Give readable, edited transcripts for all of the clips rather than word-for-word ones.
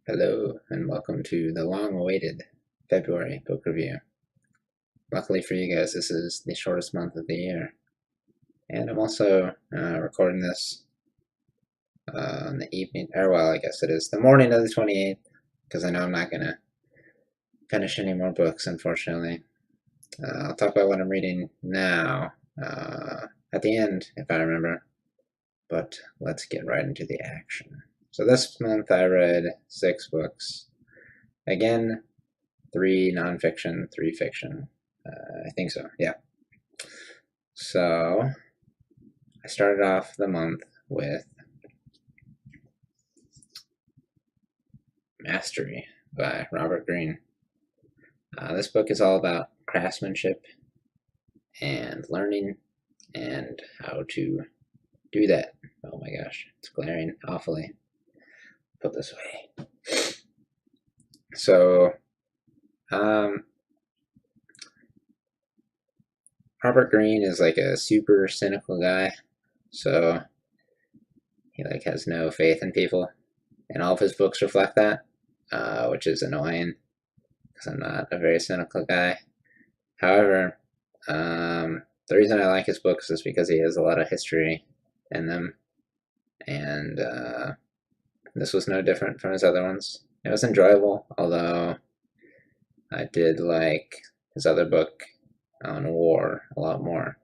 Hello, and welcome to the long-awaited February book review. Luckily for you guys, this is the shortest month of the year. And I'm also recording this on the evening, or well, I guess it is the morning of the 28th, because I know I'm not going to finish any more books, unfortunately. I'll talk about what I'm reading now at the end, if I remember. But let's get right into the action. So this month I read 6 books. Again, 3 nonfiction, 3 fiction. I think so, yeah. So I started off the month with Mastery by Robert Greene. This book is all about craftsmanship and learning and how to do that. Oh my gosh, it's glaring awfully. Put this way. So, Robert Greene is like a super cynical guy. So he like has no faith in people, and all of his books reflect that, which is annoying because I'm not a very cynical guy. However, the reason I like his books is because he has a lot of history in them, and this was no different from his other ones. It was enjoyable, although I did like his other book on war a lot more.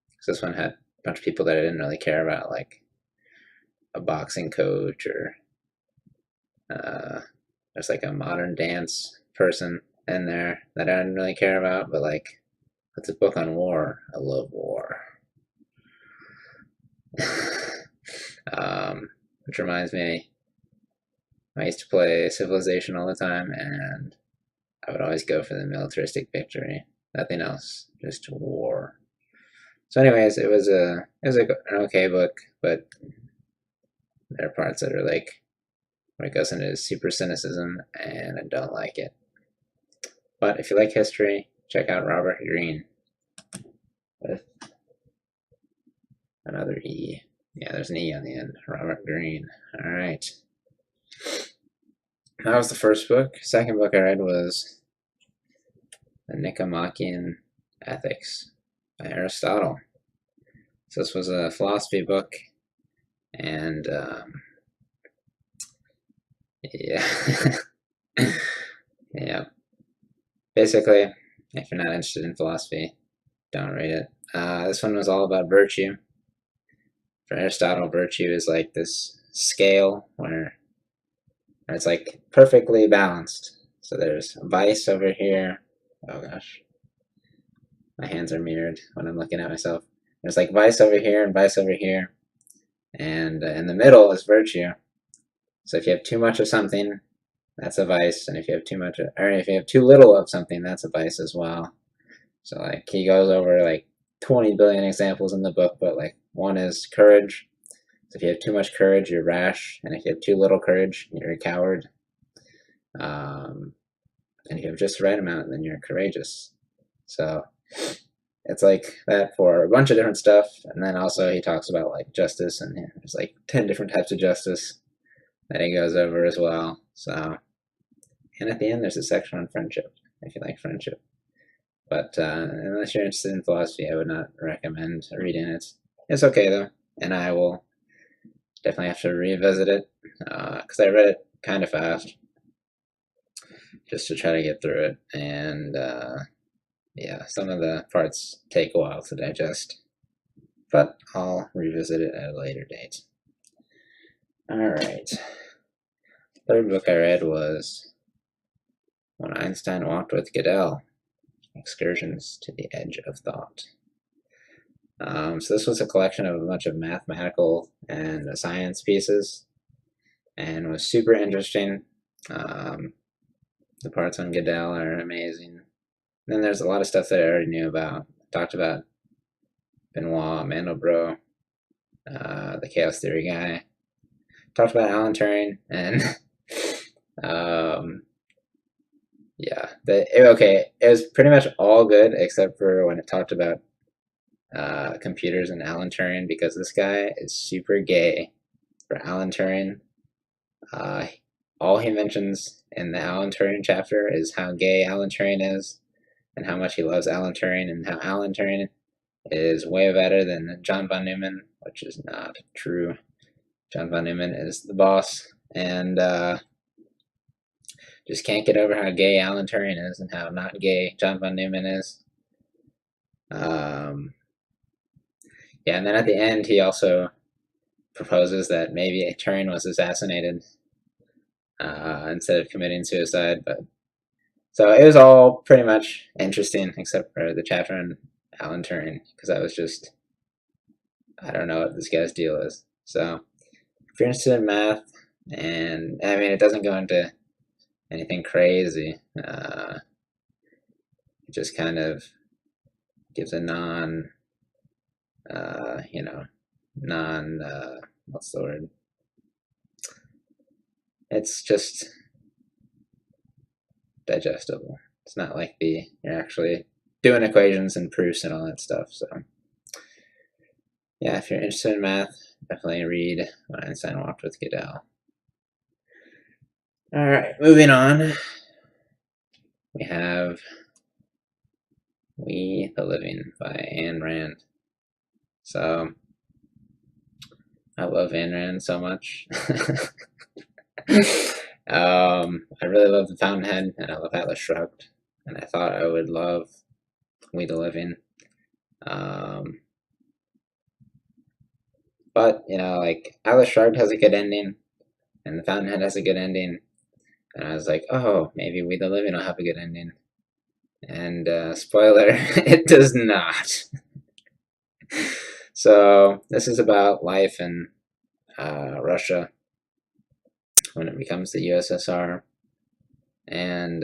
Because this one had a bunch of people that I didn't really care about, like a boxing coach, or there's like a modern dance person in there that I didn't really care about, but like, it's a book on war. I love war. Which reminds me, I used to play Civilization all the time, and I would always go for the militaristic victory. Nothing else, just war. So, anyways, it was an okay book, but there are parts that are like where it goes into super cynicism, and I don't like it. But if you like history, check out Robert Greene with another E. Yeah, there's an E on the end. Robert Greene. All right. That was the first book. Second book I read was The Nicomachean Ethics by Aristotle. So this was a philosophy book, and yeah, yeah. Basically, if you're not interested in philosophy, don't read it. This one was all about virtue. For Aristotle, virtue is like this scale where it's like perfectly balanced. So there's vice over here. Oh gosh, my hands are mirrored when I'm looking at myself. There's like vice over here and vice over here, and in the middle is virtue. So if you have too much of something, that's a vice, and if you have too much, or if you have too little of something, that's a vice as well. So like he goes over like 20 billion examples in the book, but like one is courage. So if you have too much courage, you're rash, and if you have too little courage, you're a coward. And if you have just the right amount, then you're courageous. So it's like that for a bunch of different stuff, and then also he talks about like justice, and there's like 10 different types of justice that he goes over as well. So, and at the end there's a section on friendship, if you like friendship. But unless you're interested in philosophy, I would not recommend reading it. It's okay though, and I will definitely have to revisit it because I read it kind of fast just to try to get through it, and yeah, some of the parts take a while to digest, but I'll revisit it at a later date. Alright, third book I read was When Einstein Walked with Gödel, Excursions to the Edge of Thought. So this was a collection of a bunch of mathematical and science pieces, and was super interesting. The parts on Gödel are amazing. And then there's a lot of stuff that I already knew about. Talked about Benoit Mandelbrot, the chaos theory guy. Talked about Alan Turing, and yeah, okay, it was pretty much all good except for when it talked about computers and Alan Turing, because this guy is super gay for Alan Turing. all he mentions in the Alan Turing chapter is how gay Alan Turing is, and how much he loves Alan Turing, and how Alan Turing is way better than John von Neumann, which is not true. John von Neumann is the boss, and just can't get over how gay Alan Turing is and how not gay John von Neumann is. Yeah, and then at the end, he also proposes that maybe Turing was assassinated instead of committing suicide. But so it was all pretty much interesting, except for the chapter on Alan Turing, because I was just, I don't know what this guy's deal is. So if you're interested in math, and I mean, it doesn't go into anything crazy. It just kind of gives a what's the word? It's just digestible. It's not like you're actually doing equations and proofs and all that stuff. So yeah, if you're interested in math, definitely read When Einstein Walked with Goodell. All right, moving on. We have We the Living by Ayn Rand. So I love Ayn Rand so much. I really love The Fountainhead, and I love Atlas Shrugged, and I thought I would love We the Living. But, like, Atlas Shrugged has a good ending, and The Fountainhead has a good ending, and I was like, oh, maybe We the Living will have a good ending. And, spoiler, it does not. So, this is about life in Russia when it becomes the USSR, and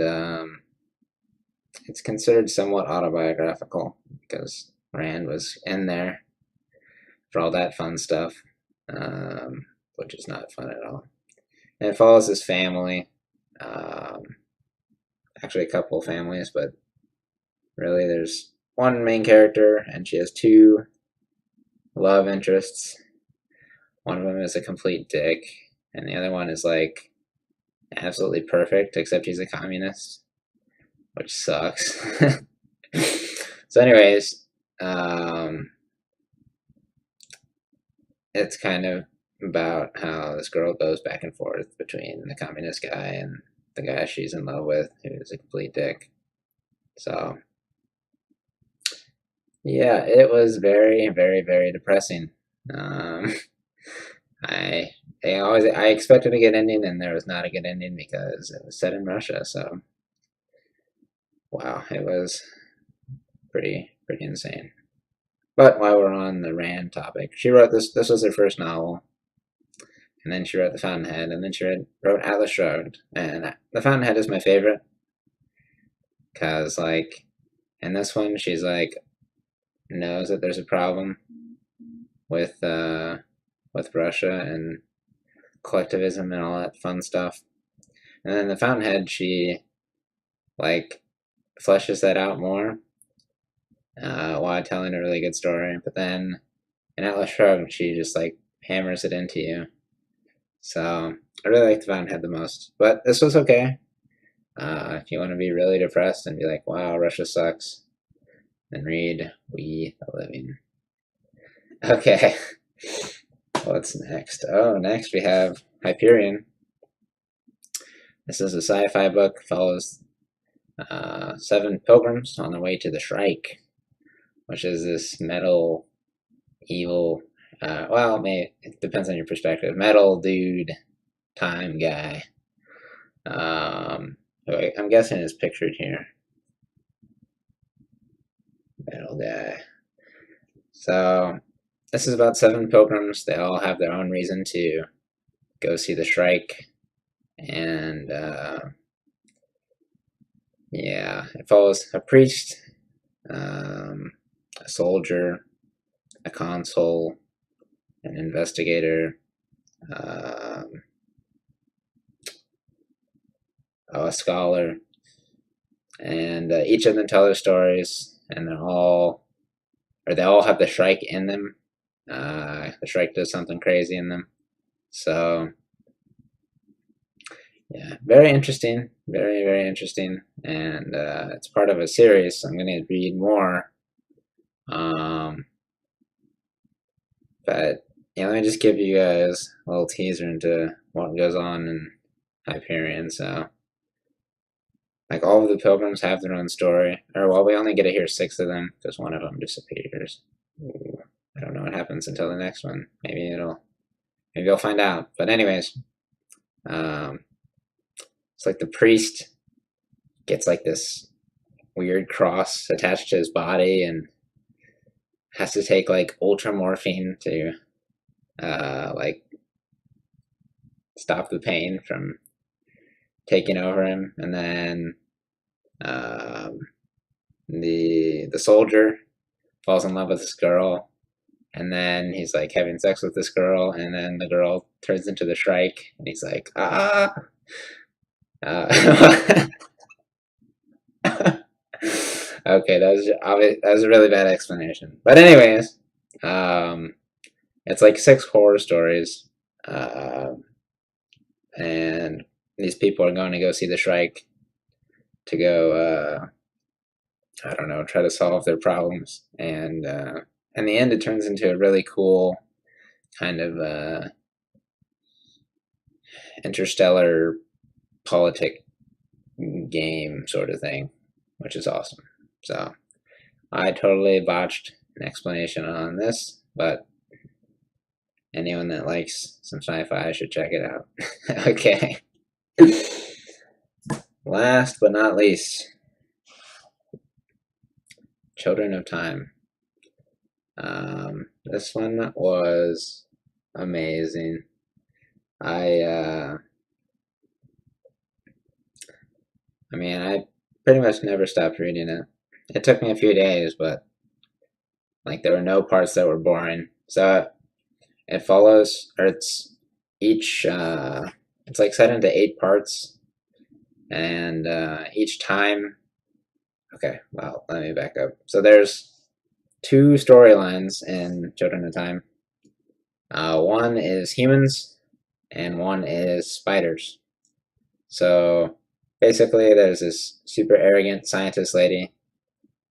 it's considered somewhat autobiographical because Rand was in there for all that fun stuff, which is not fun at all. And it follows his family, actually a couple families, but really there's one main character, and she has two love interests. One of them is a complete dick, and the other one is like absolutely perfect, except he's a communist, which sucks. So anyways, it's kind of about how this girl goes back and forth between the communist guy and the guy she's in love with, who's a complete dick. So yeah, it was very, very, very depressing. I expected a good ending, and there was not a good ending because it was set in Russia. So wow, it was pretty insane. But while we're on the Rand topic, she wrote this. This was her first novel, and then she wrote The Fountainhead, and then she wrote Atlas Shrugged. And The Fountainhead is my favorite because, like, in this one, she's like knows that there's a problem with Russia and collectivism and all that fun stuff. And then The Fountainhead, she like fleshes that out more while telling a really good story. But then in Atlas Shrugged, she just like hammers it into you. So I really like The Fountainhead the most. But this was okay. If you want to be really depressed and be like, wow, Russia sucks, then read We the Living. Okay. What's next? Oh, next we have Hyperion. This is a sci-fi book, follows 7 pilgrims on their way to the Shrike, which is this metal, evil, well, maybe it depends on your perspective, metal dude, time guy. I'm guessing is pictured here. Metal guy. So, this is about 7 pilgrims. They all have their own reason to go see the Shrike. And, yeah, it follows a priest, a soldier, a consul, an investigator, a scholar, and each of them tell their stories, and they all have the Shrike in them. The Shrike does something crazy in them. So yeah, very interesting, very very interesting, and it's part of a series. So I'm going to read more. Um, but yeah, let me just give you guys a little teaser into what goes on in Hyperion. So, like, all of the pilgrims have their own story, or well, we only get to hear 6 of them because one of them disappears. Ooh, I don't know what happens until the next one. Maybe you'll find out. But anyways, um, it's like the priest gets like this weird cross attached to his body and has to take like ultra morphine to like stop the pain from taking over him, and then um, the soldier falls in love with this girl, and then he's like having sex with this girl, and then the girl turns into the Shrike, and he's like, ah. Uh, okay, that was a really bad explanation. But anyways, um, it's like 6 horror stories, and these people are going to go see the Shrike to go, I don't know, try to solve their problems. And in the end, it turns into a really cool kind of interstellar politic game sort of thing, which is awesome. So I totally botched an explanation on this, but anyone that likes some sci-fi should check it out. Okay. Last but not least, Children of Time. This one was amazing. I mean, I pretty much never stopped reading it. It took me a few days, but like there were no parts that were boring. So it follows, or each, it's like set into 8 parts, and each time, okay, well, let me back up. So there's 2 storylines in Children of Time. One is humans, and one is spiders. So basically, there's this super arrogant scientist lady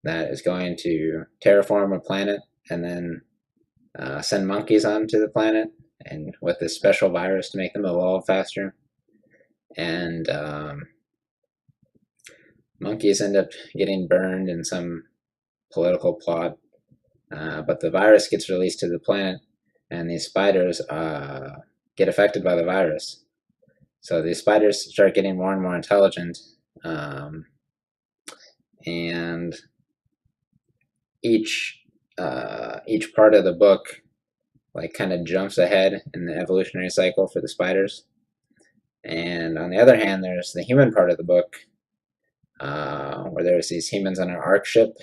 that is going to terraform a planet and then send monkeys onto the planet, and with this special virus to make them evolve faster. And monkeys end up getting burned in some political plot, but the virus gets released to the planet, and these spiders get affected by the virus. So these spiders start getting more and more intelligent, and each part of the book like kind of jumps ahead in the evolutionary cycle for the spiders. And on the other hand, there's the human part of the book, where there's these humans on an ark ship.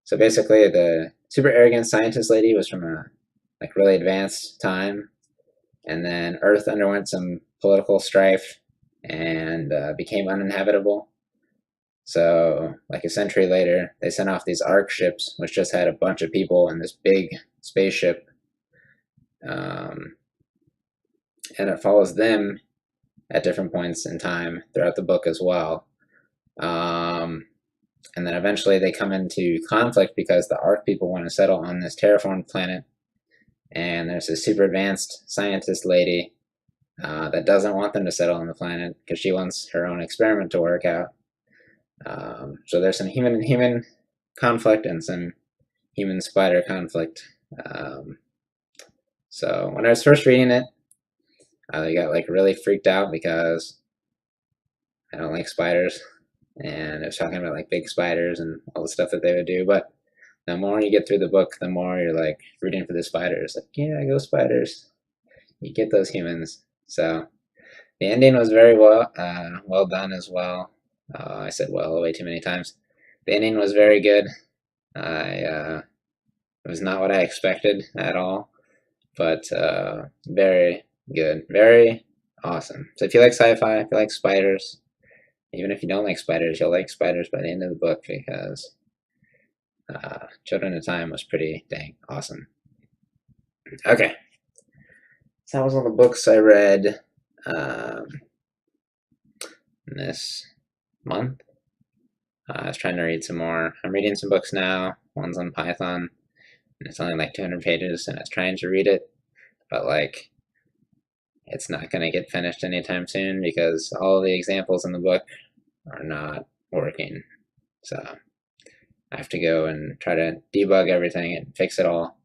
So basically, the super arrogant scientist lady was from a like really advanced time, and then Earth underwent some political strife and became uninhabitable. So, like a century later, they sent off these ark ships, which just had a bunch of people in this big spaceship, and it follows them at different points in time throughout the book as well. And then eventually they come into conflict because the Ark people want to settle on this terraformed planet, and there's this super advanced scientist lady that doesn't want them to settle on the planet because she wants her own experiment to work out. So there's some human and human conflict and some human spider conflict. So when I was first reading it, I got like really freaked out because I don't like spiders, and it was talking about like big spiders and all the stuff that they would do. But the more you get through the book, the more you're like rooting for the spiders. Like, yeah, go spiders! You get those humans. So the ending was very well done as well. I said well way too many times. The ending was very good. It was not what I expected at all, but very good, very awesome. So if you like sci-fi, if you like spiders, even if you don't like spiders, you'll like spiders by the end of the book because Children of Time was pretty dang awesome. Okay, so that was all the books I read. this month. I was trying to read some more. I'm reading some books now. One's on Python, and it's only like 200 pages, and I was trying to read it, but like it's not going to get finished anytime soon because all the examples in the book are not working. So I have to go and try to debug everything and fix it all.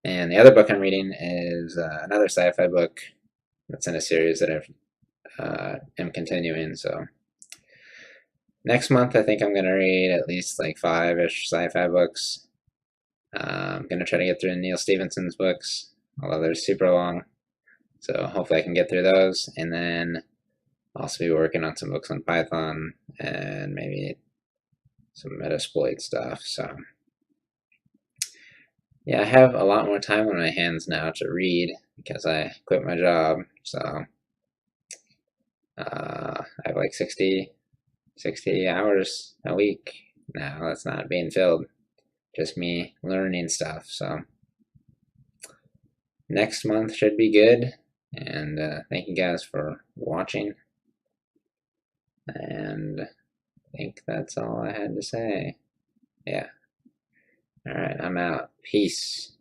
And the other book I'm reading is another sci-fi book that's in a series that I am continuing. So next month I think I'm going to read at least like 5-ish sci-fi books. I'm going to try to get through Neil Stephenson's books, although they're super long. So hopefully I can get through those, and then I'll also be working on some books on Python and maybe some Metasploit stuff. So yeah, I have a lot more time on my hands now to read because I quit my job. So I have like 60 hours a week now that's not being filled. Just me learning stuff. So next month should be good. And thank you guys for watching. And I think that's all I had to say. Yeah. All right, I'm out. Peace.